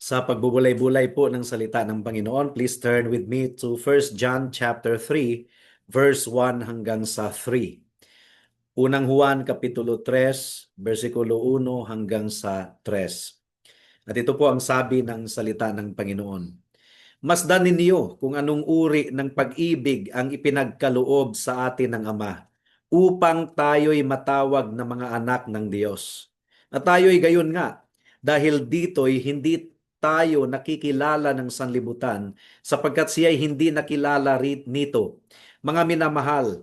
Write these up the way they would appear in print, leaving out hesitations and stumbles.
Sa pagbubulay-bulay po ng salita ng Panginoon, please turn with me to 1 John chapter 3, verse 1 hanggang sa 3. Unang Juan kapitulo 3, versikulo 1 hanggang sa 3. At ito po ang sabi ng salita ng Panginoon. Masdan ninyo kung anong uri ng pag-ibig ang ipinagkaloob sa atin ng Ama, upang tayo'y matawag na mga anak ng Diyos. At tayo'y gayon nga, dahil dito'y hindi tayo nakikilala ng sanlibutan, sapagkat siya'y hindi nakilala nito. Mga minamahal,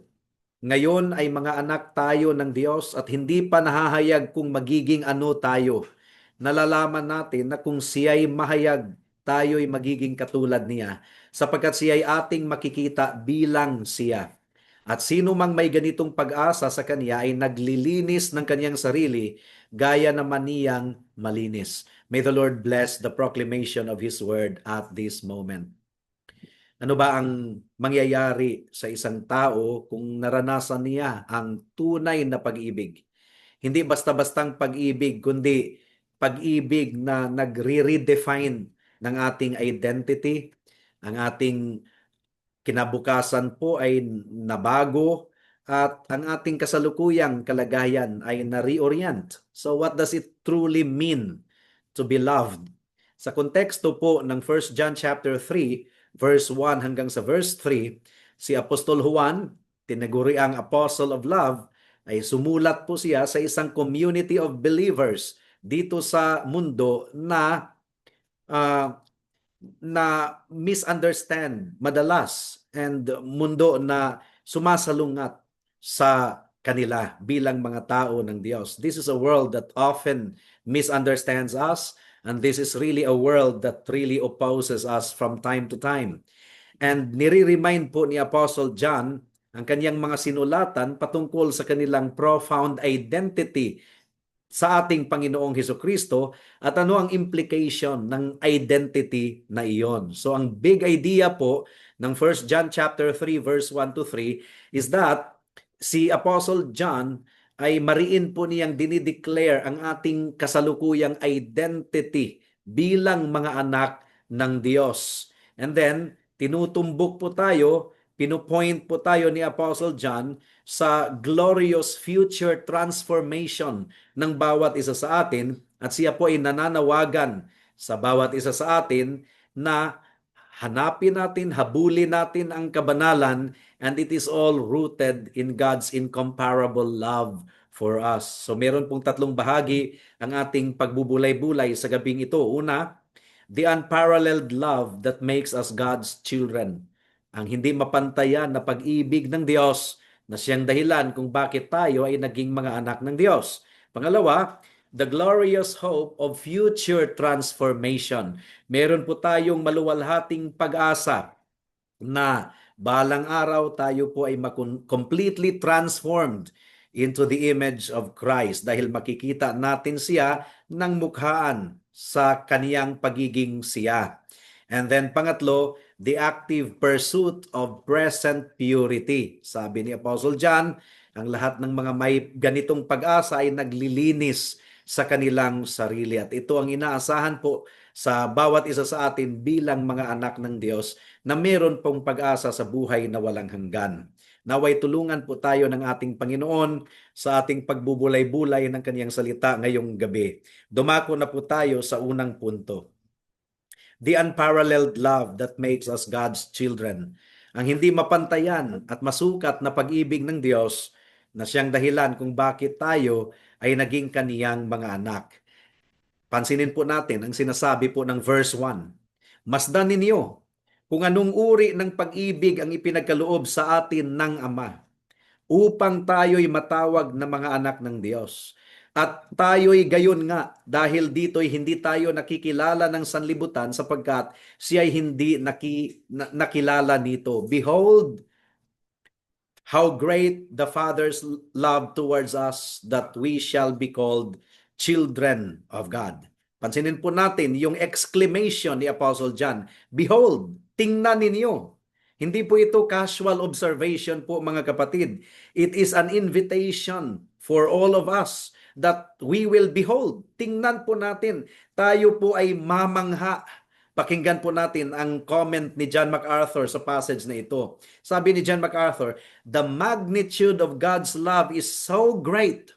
ngayon ay mga anak tayo ng Diyos at hindi pa nahahayag kung magiging ano tayo. Nalalaman natin na kung siya'y mahayag, tayo'y magiging katulad niya, sapagkat siya'y ating makikita bilang siya. At sino mang may ganitong pag-asa sa kanya ay naglilinis ng kanyang sarili, gaya naman niyang malinis. May the Lord bless the proclamation of His word at this moment. Ano ba ang mangyayari sa isang tao kung naranasan niya ang tunay na pag-ibig? Hindi basta-bastang pag-ibig, kundi pag-ibig na nagre-redefine ng ating identity, ang ating kinabukasan po ay nabago, at ang ating kasalukuyang kalagayan ay na-reorient. So what does it truly mean to be loved? Sa konteksto po ng 1 John chapter 3, verse 1 hanggang sa verse 3, si Apostol Juan, tinaguri ang Apostle of Love, ay sumulat po siya sa isang community of believers dito sa mundo na uh, misunderstand madalas, and mundo na sumasalungat sa kanila bilang mga tao ng Diyos. This is a world that often misunderstands us, and this is really a world that really opposes us from time to time. And nire-remind po ni Apostle John ang kanyang mga sinulatan patungkol sa kanilang profound identity sa ating Panginoong Hesukristo at ano ang implication ng identity na iyon. So ang big idea po ng 1 John chapter 3 verse 1 to 3 is that si Apostle John ay mariin po niyang dinideclare ang ating kasalukuyang identity bilang mga anak ng Diyos. And then tinutumbok po tayo, pinupoint po tayo ni Apostle John sa glorious future transformation ng bawat isa sa atin, at siya po ay nananawagan sa bawat isa sa atin na hanapin natin, habulin natin ang kabanalan, and it is all rooted in God's incomparable love for us. So meron pong tatlong bahagi ang ating pagbubulay-bulay sa gabing ito. Una, the unparalleled love that makes us God's children. Ang hindi mapantayan na pag-ibig ng Diyos na siyang dahilan kung bakit tayo ay naging mga anak ng Diyos. Pangalawa, the glorious hope of future transformation. Meron po tayong maluwalhating pag-asa na balang araw tayo po ay completely transformed into the image of Christ dahil makikita natin siya ng mukhaan sa kaniyang pagiging siya. And then pangatlo, the active pursuit of present purity. Sabi ni Apostle John, ang lahat ng mga may ganitong pag-asa ay naglilinis sa kanilang sarili. At ito ang inaasahan po sa bawat isa sa atin bilang mga anak ng Diyos na meron pong pag-asa sa buhay na walang hanggan. Naway tulungan po tayo ng ating Panginoon sa ating pagbubulay-bulay ng kaniyang salita ngayong gabi. Dumako na po tayo sa unang punto. The unparalleled love that makes us God's children. Ang hindi mapantayan at masukat na pag-ibig ng Diyos na siyang dahilan kung bakit tayo ay naging kaniyang mga anak. Pansinin po natin ang sinasabi po ng verse 1. Masdan ninyo kung anong uri ng pag-ibig ang ipinagkaloob sa atin ng Ama, upang tayo'y matawag na mga anak ng Diyos. At tayo'y gayon nga, dahil dito'y hindi tayo nakikilala ng sanlibutan sapagkat siya'y hindi nakilala nito. Behold, how great the Father's love towards us that we shall be called children of God. Pansinin po natin yung exclamation ni Apostle John. Behold, tingnan ninyo. Hindi po ito casual observation po mga kapatid. It is an invitation for all of us that we will behold. Tingnan po natin, tayo po ay mamangha. Pakinggan po natin ang comment ni John MacArthur sa passage na ito. Sabi ni John MacArthur, "The magnitude of God's love is so great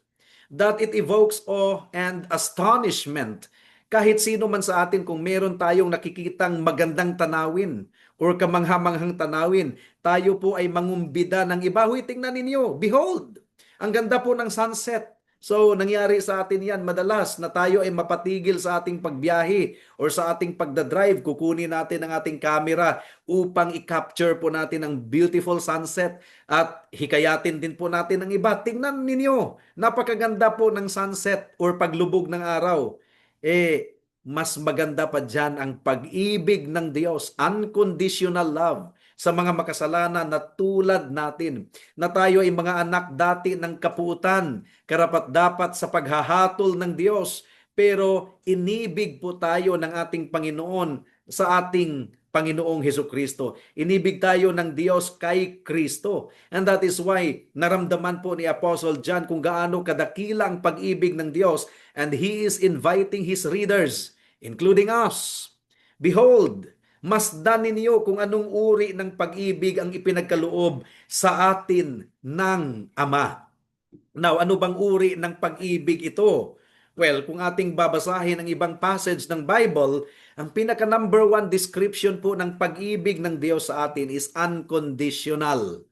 that it evokes awe and astonishment." Kahit sino man sa atin, kung meron tayong nakikitang magandang tanawin or kamanghamanghang tanawin, tayo po ay mangumbida ng iba. Huy, tingnan ninyo, behold, ang ganda po ng sunset. So, nangyari sa atin yan madalas na tayo ay mapatigil sa ating pagbiyahe or sa ating pagdadrive. Kukunin natin ang ating camera upang i-capture po natin ang beautiful sunset at hikayatin din po natin ang iba. Tingnan ninyo, napakaganda po ng sunset or paglubog ng araw. Mas maganda pa dyan ang pag-ibig ng Diyos, unconditional love sa mga makasalanan na tulad natin, na tayo ay mga anak dati ng kapuutan, karapat-dapat sa paghahatol ng Diyos, pero inibig po tayo ng ating Panginoon sa ating Panginoong Hesukristo. Inibig tayo ng Diyos kay Kristo. And that is why naramdaman po ni Apostle John kung gaano kadakila ang pag-ibig ng Diyos, and he is inviting his readers, including us. Behold, masdan ninyo kung anong uri ng pag-ibig ang ipinagkaloob sa atin ng Ama. Now, ano bang uri ng pag-ibig ito? Well, kung ating babasahin ang ibang passage ng Bible, ang pinaka number one description po ng pag-ibig ng Diyos sa atin is unconditional.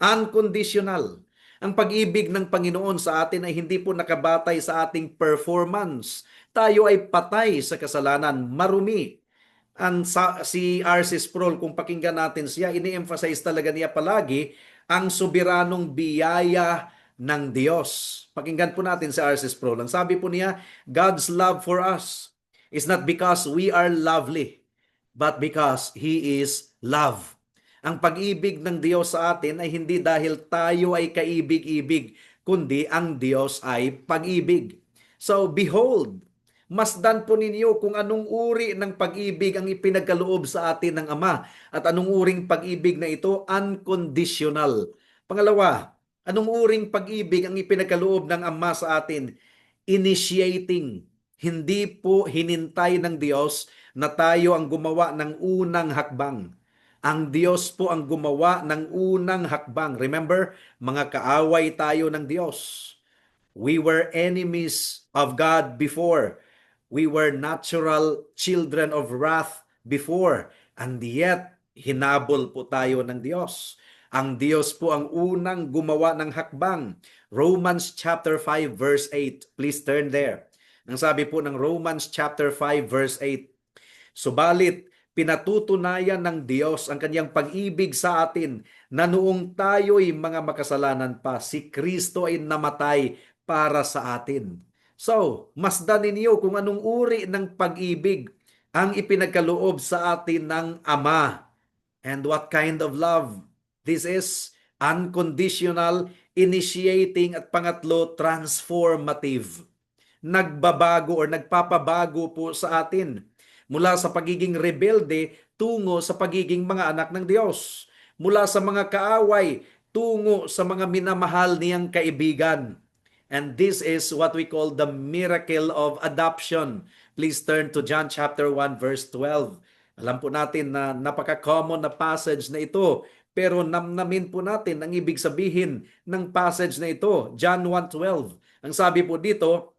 Unconditional. Ang pag-ibig ng Panginoon sa atin ay hindi po nakabatay sa ating performance. Tayo ay patay sa kasalanan, marumi. Si R.C. Sproul, kung pakinggan natin siya, ini-emphasize talaga niya palagi ang soberanong biyaya ng Diyos. Pakinggan po natin si R.C. Sproul. Ang sabi po niya, God's love for us is not because we are lovely, but because He is love. Ang pag-ibig ng Diyos sa atin ay hindi dahil tayo ay kaibig-ibig, kundi ang Diyos ay pag-ibig. So, behold, masdan po ninyo kung anong uri ng pag-ibig ang ipinagkaloob sa atin ng Ama. At anong uring pag-ibig na ito? Unconditional. Pangalawa, anong uring pag-ibig ang ipinagkaloob ng Ama sa atin? Initiating. Hindi po hinintay ng Diyos na tayo ang gumawa ng unang hakbang. Ang Diyos po ang gumawa ng unang hakbang. Remember, mga kaaway tayo ng Diyos. We were enemies of God before. We were natural children of wrath before. And yet, hinabol po tayo ng Diyos. Ang Diyos po ang unang gumawa ng hakbang. Romans chapter 5 verse 8. Please turn there. Ang sabi po ng Romans chapter 5 verse 8. Subalit, pinatutunayan ng Diyos ang kanyang pag-ibig sa atin na noong tayo'y mga makasalanan pa, si Kristo ay namatay para sa atin. So, masdan ninyo kung anong uri ng pag-ibig ang ipinagkaloob sa atin ng Ama. And what kind of love? This is unconditional, initiating, at pangatlo, transformative. Nagbabago or nagpapabago po sa atin mula sa pagiging rebelde tungo sa pagiging mga anak ng Diyos. Mula sa mga kaaway tungo sa mga minamahal niyang kaibigan. And this is what we call the miracle of adoption. Please turn to John chapter 1 verse 12. Alam po natin na napaka-common na passage na ito, pero namnamin po natin ang ibig sabihin ng passage na ito. John 1:12. Ang sabi po dito,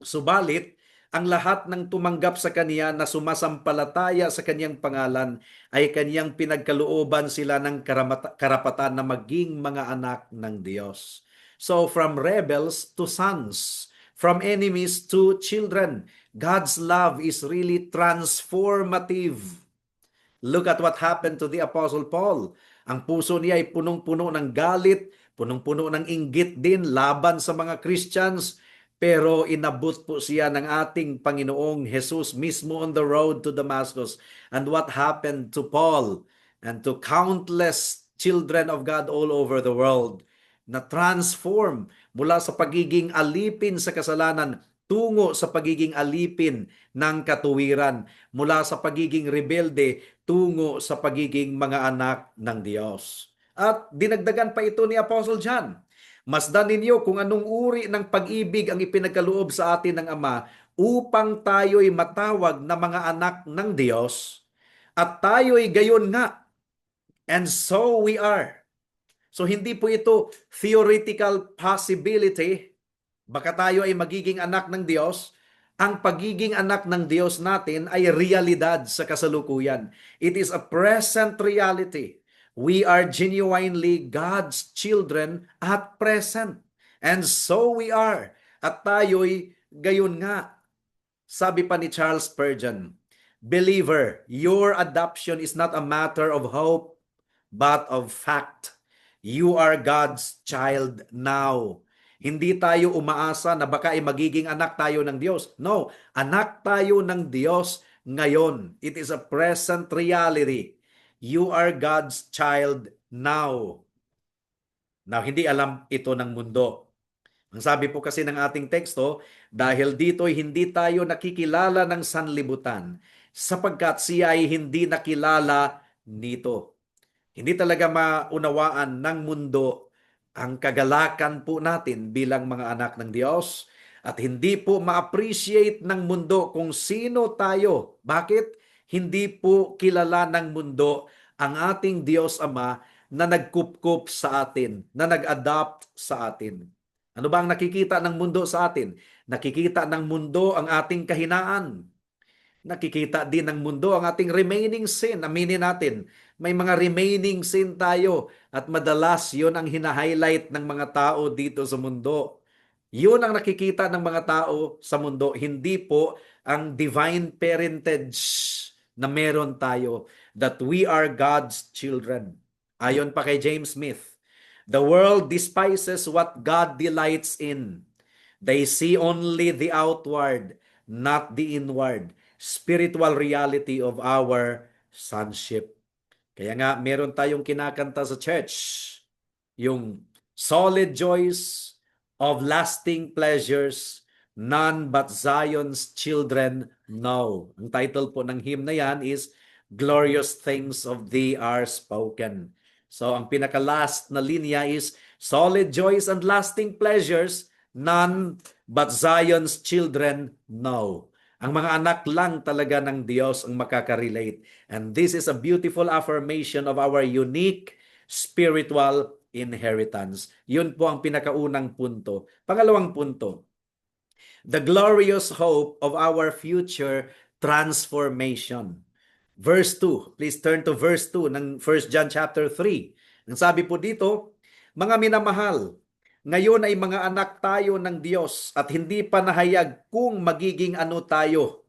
subalit, ang lahat ng tumanggap sa Kanya na sumasampalataya sa Kanyang pangalan ay Kanyang pinagkalooban sila ng karapatan na maging mga anak ng Diyos. So from rebels to sons, from enemies to children, God's love is really transformative. Look at what happened to the Apostle Paul. Ang puso niya ay punong-puno ng galit, punong-puno ng inggit din laban sa mga Christians. Pero inabot po siya ng ating Panginoong Jesus mismo on the road to Damascus. And what happened to Paul and to countless children of God all over the world? Na transform mula sa pagiging alipin sa kasalanan tungo sa pagiging alipin ng katuwiran. Mula sa pagiging rebelde tungo sa pagiging mga anak ng Diyos. At dinagdagan pa ito ni Apostle John. Masdan ninyo kung anong uri ng pag-ibig ang ipinagkaloob sa atin ng Ama upang tayo'y matawag na mga anak ng Diyos at tayo'y gayon nga. And so we are. So hindi po ito theoretical possibility, baka tayo ay magiging anak ng Diyos. Ang pagiging anak ng Diyos natin ay realidad sa kasalukuyan. It is a present reality. We are genuinely God's children at present. And so we are. At tayo'y gayon nga. Sabi pa ni Charles Spurgeon, "Believer, your adoption is not a matter of hope, but of fact. You are God's child now." Hindi tayo umaasa na baka ay magiging anak tayo ng Diyos. No, anak tayo ng Diyos ngayon. It is a present reality. You are God's child now. Now, hindi alam ito ng mundo. Ang sabi po kasi ng ating teksto, dahil dito'y hindi tayo nakikilala ng sanlibutan, sapagkat siya ay hindi nakilala nito. Hindi talaga maunawaan ng mundo ang kagalakan po natin bilang mga anak ng Diyos at hindi po ma-appreciate ng mundo kung sino tayo. Bakit? Hindi po kilala ng mundo ang ating Diyos Ama na nagkupkup sa atin, na nag-adopt sa atin. Ano ba ang nakikita ng mundo sa atin? Nakikita ng mundo ang ating kahinaan. Nakikita din ng mundo ang ating remaining sin. Aminin natin, may mga remaining sin tayo at madalas yon ang hina-highlight ng mga tao dito sa mundo. Yun ang nakikita ng mga tao sa mundo, hindi po ang divine parentage na meron tayo, that we are God's children. Ayon pa kay James Smith, the world despises what God delights in. They see only the outward, not the inward, spiritual reality of our sonship. Kaya nga, meron tayong kinakanta sa church, yung solid joys of lasting pleasures, none but Zion's children know. Ang title po ng hymn na yan is Glorious Things of Thee Are Spoken. So, ang pinaka-last na linya is solid joys and lasting pleasures, none but Zion's children know. Ang mga anak lang talaga ng Diyos ang makaka-relate. And this is a beautiful affirmation of our unique spiritual inheritance. Yun po ang pinakaunang punto. Pangalawang punto, the glorious hope of our future transformation. Verse 2. Please turn to verse 2 ng 1 John chapter 3. Ang sabi po dito, mga minamahal, ngayon ay mga anak tayo ng Diyos at hindi pa nahayag kung magiging ano tayo.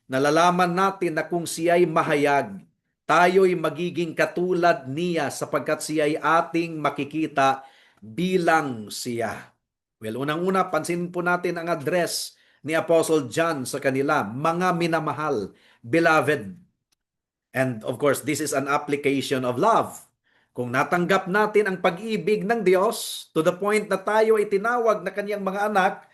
Nalalaman natin na kung siya'y mahayag, tayo'y magiging katulad niya sapagkat siya'y ating makikita bilang siya. Well, unang-una, pansin po natin ang address ni Apostle John sa kanila, mga minamahal, beloved. And of course, this is an application of love. Kung natanggap natin ang pag-ibig ng Diyos to the point na tayo ay tinawag na kanyang mga anak,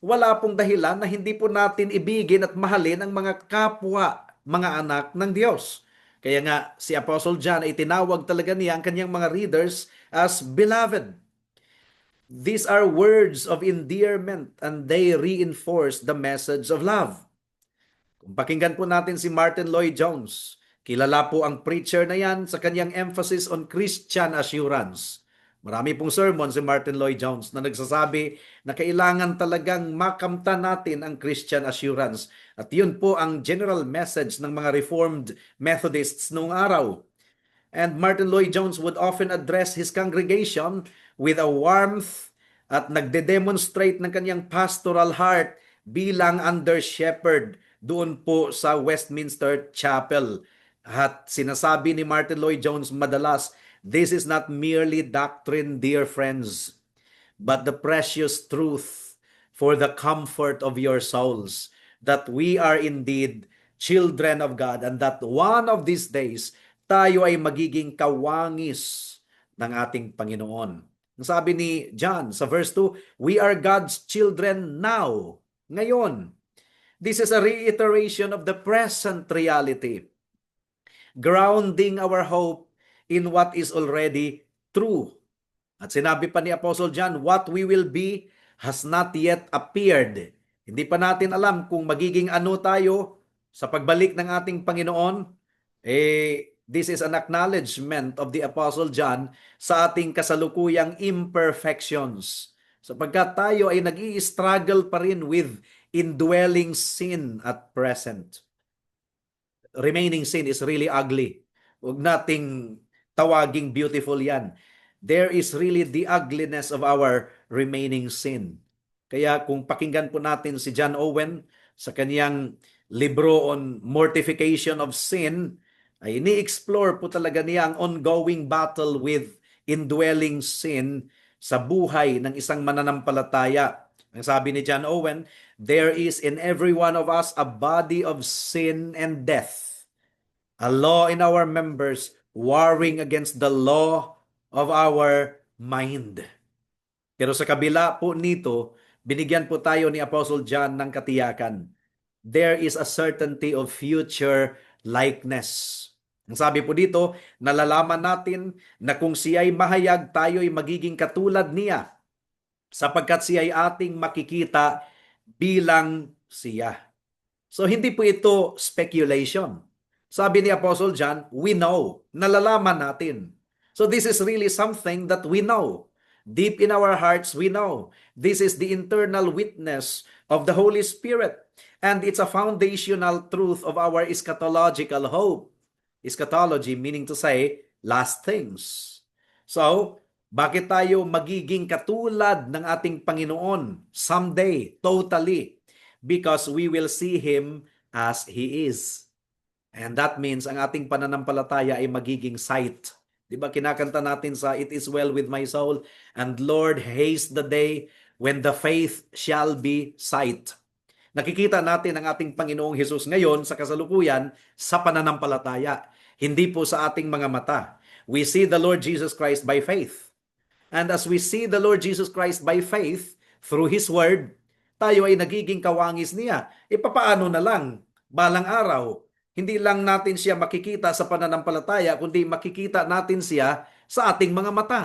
wala pong dahilan na hindi po natin ibigin at mahalin ang mga kapwa, mga anak ng Diyos. Kaya nga, si Apostle John ay tinawag talaga niya ang kanyang mga readers as beloved. These are words of endearment and they reinforce the message of love. Kung pakinggan po natin si Martin Lloyd-Jones, kilala po ang preacher na yan sa kanyang emphasis on Christian assurance. Marami pong sermon si Martin Lloyd-Jones na nagsasabi na kailangan talagang makamtan natin ang Christian assurance. At yun po ang general message ng mga Reformed Methodists noong araw. And Martin Lloyd-Jones would often address his congregation with a warmth at nagde-demonstrate ng kanyang pastoral heart bilang under-shepherd doon po sa Westminster Chapel. At sinasabi ni Martin Lloyd-Jones madalas, this is not merely doctrine, dear friends, but the precious truth for the comfort of your souls, that we are indeed children of God and that one of these days, tayo ay magiging kawangis ng ating Panginoon. Ang sabi ni John sa verse 2, we are God's children now, ngayon. This is a reiteration of the present reality, grounding our hope in what is already true. At sinabi pa ni Apostle John, what we will be has not yet appeared. Hindi pa natin alam kung magiging ano tayo sa pagbalik ng ating Panginoon. This is an acknowledgement of the Apostle John sa ating kasalukuyang imperfections. Sapagkat tayo ay nag-i-struggle pa rin with indwelling sin at present. Remaining sin is really ugly. Huwag nating tawaging beautiful yan. There is really the ugliness of our remaining sin. Kaya kung pakinggan po natin si John Owen sa kaniyang libro on mortification of sin, ay ni-explore po talaga niya ang ongoing battle with indwelling sin sa buhay ng isang mananampalataya. Ang sabi ni John Owen, there is in every one of us a body of sin and death, a law in our members warring against the law of our mind. Pero sa kabila po nito, binigyan po tayo ni Apostle John ng katiyakan. There is a certainty of future likeness. Ang sabi po dito, nalalaman natin na kung siya ay mahayag, tayo ay magiging katulad niya sapagkat siya ay ating makikita bilang siya. So hindi po ito speculation. Sabi ni Apostle John, we know, nalalaman natin. So this is really something that we know. Deep in our hearts, we know. This is the internal witness of the Holy Spirit. And it's a foundational truth of our eschatological hope. Eschatology meaning to say, last things. So, bakit tayo magiging katulad ng ating Panginoon someday, totally? Because we will see Him as He is. And that means ang ating pananampalataya ay magiging sight. Di ba kinakanta natin sa It is well with my soul, and Lord, haste the day when the faith shall be sight. Nakikita natin ang ating Panginoong Hesus ngayon sa kasalukuyan sa pananampalataya, hindi po sa ating mga mata. We see the Lord Jesus Christ by faith. And as we see the Lord Jesus Christ by faith, through His Word, tayo ay nagiging kawangis niya. Papaano na lang, balang araw, hindi lang natin siya makikita sa pananampalataya, kundi makikita natin siya sa ating mga mata.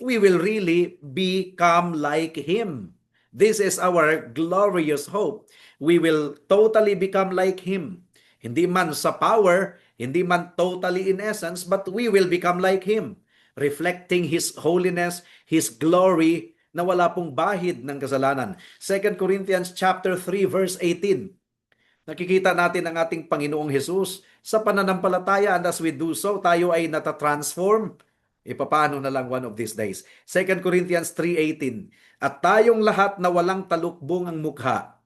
We will really become like Him. This is our glorious hope. We will totally become like Him. Hindi man sa power, hindi man totally in essence, but we will become like Him, reflecting His holiness, His glory, na wala pong bahid ng kasalanan. 2 Corinthians chapter 3 verse 18. Nakikita natin ang ating Panginoong Hesus sa pananampalataya, and as we do so, tayo ay natatransform. Paano na lang one of these days. 2 Corinthians 3:18. At tayong lahat na walang talukbong ang mukha,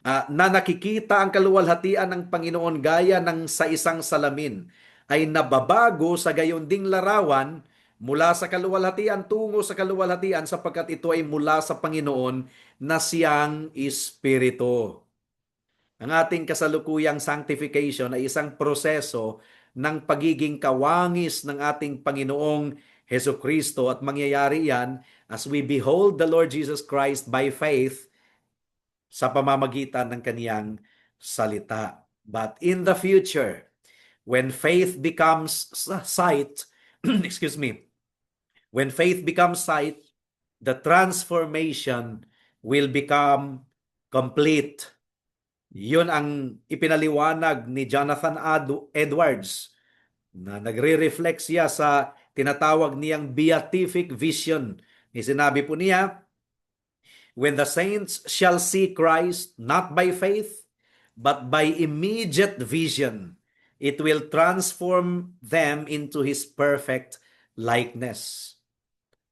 na nakikita ang kaluwalhatian ng Panginoon gaya ng sa isang salamin, ay nababago sa gayon ding larawan mula sa kaluwalhatian tungo sa kaluwalhatian, sapagkat ito ay mula sa Panginoon na siyang Espiritu. Ang ating kasalukuyang sanctification ay isang proseso ng pagiging kawangis ng ating Panginoong Hesukristo, at mangyayari yan as we behold the Lord Jesus Christ by faith sa pamamagitan ng kaniyang salita. But in the future, when faith becomes sight, excuse me, when faith becomes sight, the transformation will become complete. Yun ang ipinaliwanag ni Jonathan Edwards, na nagre-reflect siya sa tinatawag niyang beatific vision. Sinabi po niya, when the saints shall see Christ not by faith, but by immediate vision, it will transform them into His perfect likeness.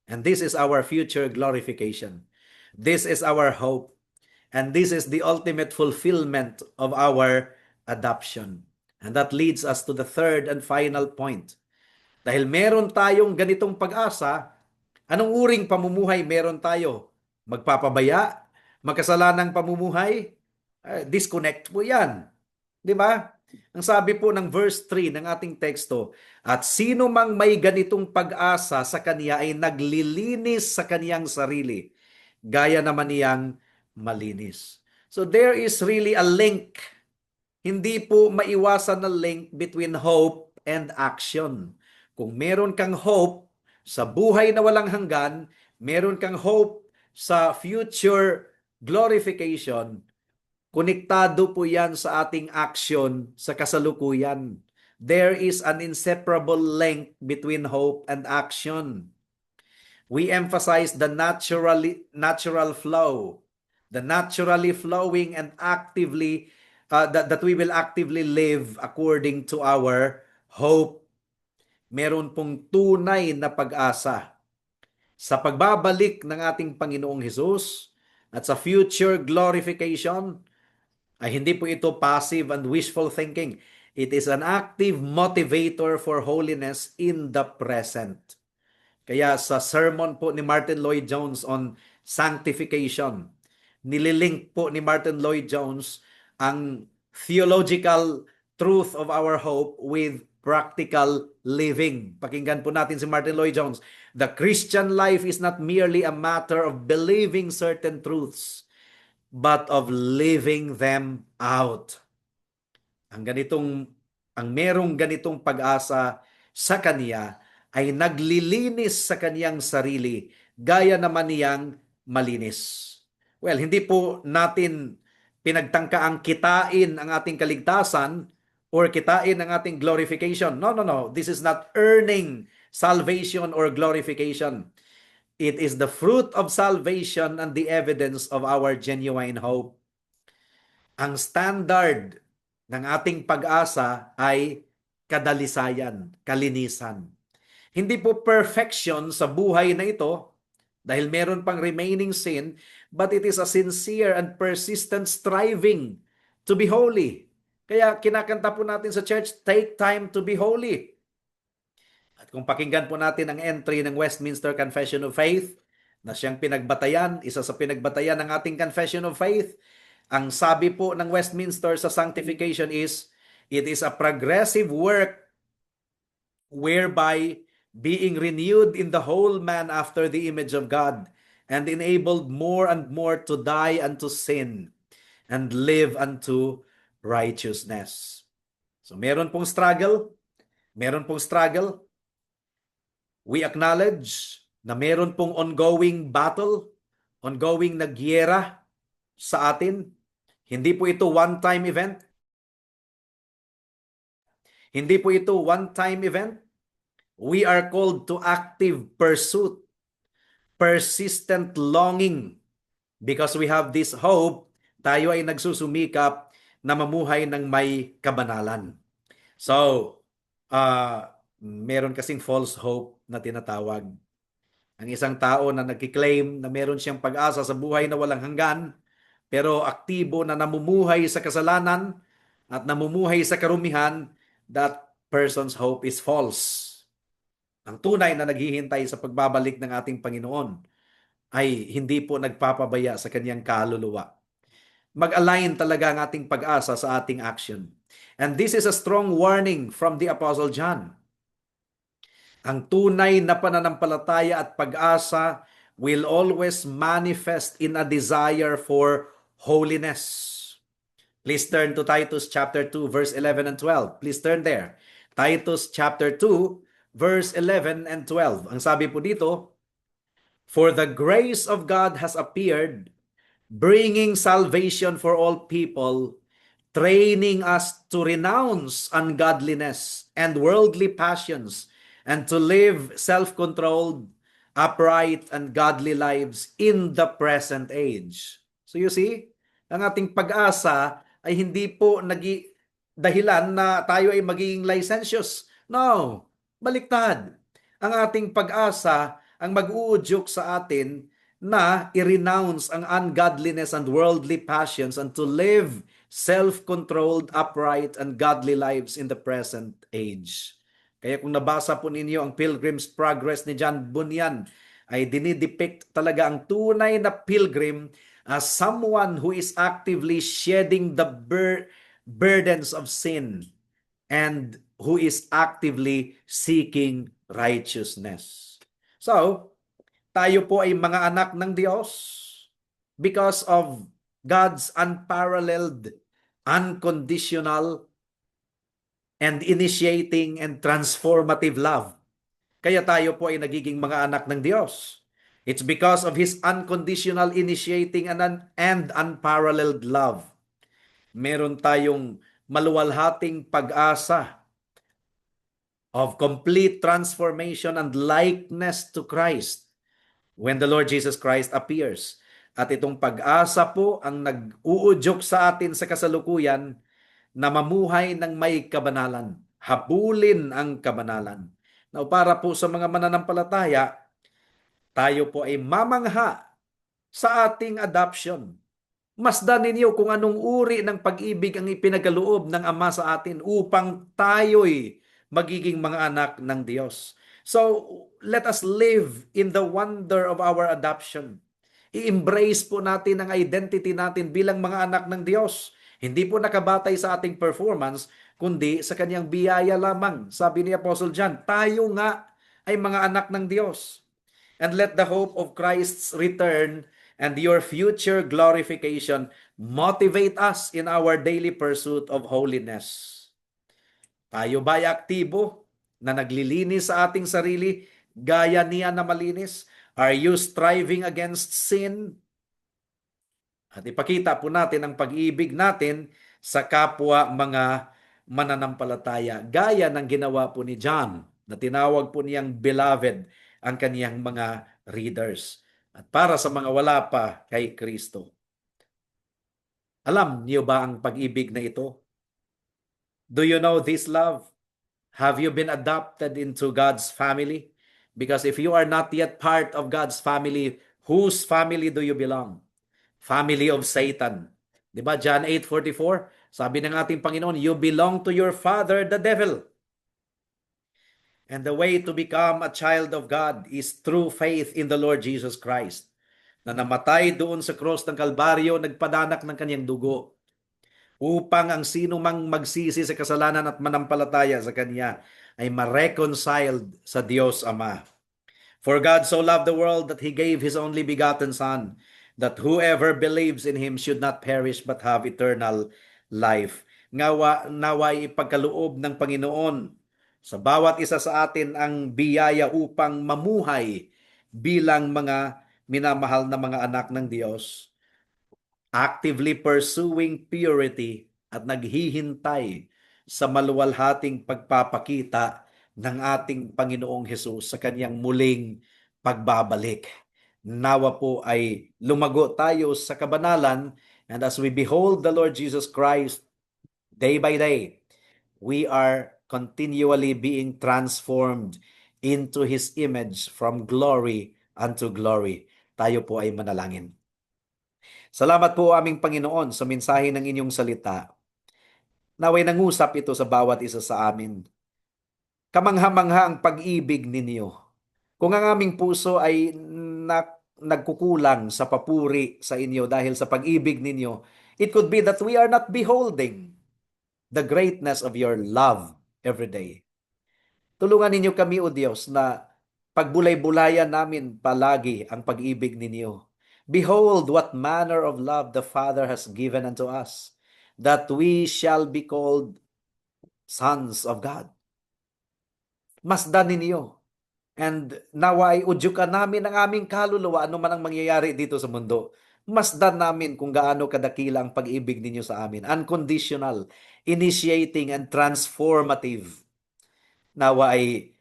And this is our future glorification. This is our hope. And this is the ultimate fulfillment of our adoption. And that leads us to the third and final point. Dahil meron tayong ganitong pag-asa, anong uring pamumuhay meron tayo? Magpapabaya? Magkasalanang pamumuhay? Disconnect po yan. Di ba? Ang sabi po ng verse 3 ng ating teksto, at sino mang may ganitong pag-asa sa kanya ay naglilinis sa kaniyang sarili, gaya naman niyang malinis. So there is really a link. Hindi po maiwasan na link between hope and action. Kung meron kang hope, sa buhay na walang hanggan, meron kang hope sa future glorification, konektado po yan sa ating action sa kasalukuyan. There is an inseparable link between hope and action. We emphasize the natural flow, the naturally flowing and actively that we will actively live according to our hope. Meron pong tunay na pag-asa sa pagbabalik ng ating Panginoong Hesus at sa future glorification. Ay hindi po ito passive and wishful thinking. It is an active motivator for holiness in the present. Kaya sa sermon po ni Martin Lloyd-Jones on sanctification, nililink po ni Martin Lloyd-Jones ang theological truth of our hope with practical living. Pakinggan po natin si Martin Lloyd-Jones. The Christian life is not merely a matter of believing certain truths, but of living them out. Ang merong ganitong pag-asa sa kanya ay naglilinis sa kaniyang sarili, gaya naman niyang malinis. Well, hindi po natin pinagtangkaang kitain ang ating kaligtasan or kitain ang ating glorification. No, no, no. This is not earning salvation or glorification. It is the fruit of salvation and the evidence of our genuine hope. Ang standard ng ating pag-asa ay kadalisayan, kalinisan. Hindi po perfection sa buhay na ito dahil meron pang remaining sin, but it is a sincere and persistent striving to be holy. Kaya kinakanta po natin sa church, take time to be holy. At kung pakinggan po natin ang entry ng Westminster Confession of Faith, na siyang pinagbatayan, isa sa pinagbatayan ng ating Confession of Faith, ang sabi po ng Westminster sa sanctification is, it is a progressive work whereby being renewed in the whole man after the image of God and enabled more and more to die unto sin and live unto righteousness. So meron pong struggle, meron pong struggle. We acknowledge na meron pong ongoing battle, ongoing na giyera sa atin. Hindi po ito one-time event. Hindi po ito one-time event. We are called to active pursuit, persistent longing. Because we have this hope, tayo ay nagsusumikap na mamuhay ng may kabanalan. So, meron kasing false hope na tinatawag. Ang isang tao na nagkiklaim na meron siyang pag-asa sa buhay na walang hanggan, pero aktibo na namumuhay sa kasalanan at namumuhay sa karumihan, that person's hope is false. Ang tunay na naghihintay sa pagbabalik ng ating Panginoon ay hindi po nagpapabaya sa kanyang kaluluwa. Mag-align talaga ang ating pag-asa sa ating action. And this is a strong warning from the Apostle John. Ang tunay na pananampalataya at pag-asa will always manifest in a desire for holiness. Please turn to Titus chapter 2 verse 11 and 12. Please turn there. Titus chapter 2 verse 11 and 12. Ang sabi po dito, for the grace of God has appeared, bringing salvation for all people, training us to renounce ungodliness and worldly passions, and to live self-controlled, upright, and godly lives in the present age. So you see, ang ating pag-asa ay hindi po dahilan na tayo ay magiging licentious. No, baliktad. Ang ating pag-asa ang mag-uudyok sa atin na i-renounce ang ungodliness and worldly passions and to live self-controlled, upright, and godly lives in the present age. Kaya kung nabasa po ninyo ang Pilgrim's Progress ni John Bunyan, ay dinidepict talaga ang tunay na pilgrim as someone who is actively shedding the burdens of sin and who is actively seeking righteousness. So, tayo po ay mga anak ng Diyos because of God's unparalleled, unconditional, and initiating and transformative love. kaya tayo po ay nagiging mga anak ng Diyos. It's because of His unconditional initiating and unparalleled love. Meron tayong maluwalhating pag-asa of complete transformation and likeness to Christ when the Lord Jesus Christ appears. At itong pag-asa po ang nag-uudyok sa atin sa kasalukuyan na mamuhay ng may kabanalan, habulin ang kabanalan. Now, para po sa mga mananampalataya, tayo po ay mamangha sa ating adoption. Masdan ninyo kung anong uri ng pag-ibig ang ipinagkaloob ng Ama sa atin upang tayo'y magiging mga anak ng Diyos. So, let us live in the wonder of our adoption. I-embrace po natin ang identity natin bilang mga anak ng Diyos. Hindi po nakabatay sa ating performance, kundi sa kanyang biyaya lamang. Sabi ni Apostle John, tayo nga ay mga anak ng Diyos. And let the hope of Christ's return and your future glorification motivate us in our daily pursuit of holiness. Tayo ba'y aktibo na naglilinis sa ating sarili gaya niya na malinis? Are you striving against sin? At ipakita po natin ang pag-ibig natin sa kapwa mga mananampalataya gaya ng ginawa po ni John na tinawag po niyang beloved ang kaniyang mga readers. At para sa mga wala pa kay Kristo, alam niyo ba ang pag-ibig na ito? Do you know this love? Have you been adopted into God's family? Because if you are not yet part of God's family, whose family do you belong? Family of Satan. Di ba? John 8:44, sabi ng ating Panginoon, you belong to your father, the devil. And the way to become a child of God is through faith in the Lord Jesus Christ, na namatay doon sa cross ng Kalbaryo, nagpadanak ng kanyang dugo, upang ang sino mang magsisi sa kasalanan at manampalataya sa Kanya ay ma-reconciled sa Diyos Ama. For God so loved the world that He gave His only begotten Son, that whoever believes in Him should not perish but have eternal life. Naway ipagkaloob ng Panginoon sa bawat isa sa atin ang biyaya upang mamuhay bilang mga minamahal na mga anak ng Diyos, actively pursuing purity at naghihintay sa maluwalhating pagpapakita ng ating Panginoong Hesus sa kanyang muling pagbabalik. Nawa po ay lumago tayo sa kabanalan, and as we behold the Lord Jesus Christ day by day, we are continually being transformed into His image from glory unto glory. Tayo po ay manalangin. Salamat po aming Panginoon sa mensahe ng inyong salita. Naway nangusap ito sa bawat isa sa amin. Kamangha-mangha ang pag-ibig ninyo. Kung ang aming puso ay nagkukulang sa papuri sa inyo dahil sa pag-ibig ninyo, it could be that we are not beholding the greatness of your love every day. Tulungan ninyo kami, O Diyos, na pagbulay-bulayan namin palagi ang pag-ibig ninyo. Behold what manner of love the Father has given unto us, that we shall be called sons of God. Masdan ninyo. And naway udyukan namin ang aming kaluluwa ano man ang mangyayari dito sa mundo. Masdan namin kung gaano kadakila ang pag-ibig ninyo sa amin. Unconditional, initiating, and transformative. Nawa ay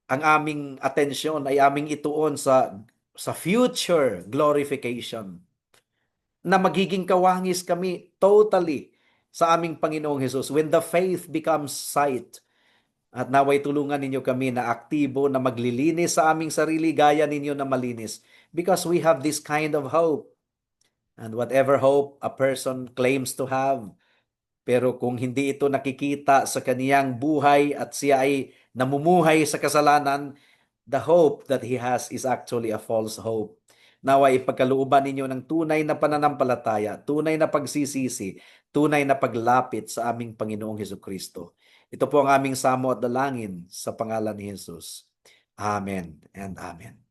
ang aming atensyon ay aming ituon sa future glorification, na magiging kawangis kami totally sa aming Panginoong Hesus when the faith becomes sight. At naway tulungan ninyo kami na aktibo na maglilinis sa aming sarili gaya ninyo na malinis, because we have this kind of hope. And whatever hope a person claims to have, pero kung hindi ito nakikita sa kaniyang buhay at siya ay namumuhay sa kasalanan, the hope that he has is actually a false hope. Naway ipagkalooban ninyo ng tunay na pananampalataya, tunay na pagsisisi, tunay na paglapit sa aming Panginoong Hesukristo. Ito po ang aming samo at dalangin sa pangalan ni Jesus. Amen and amen.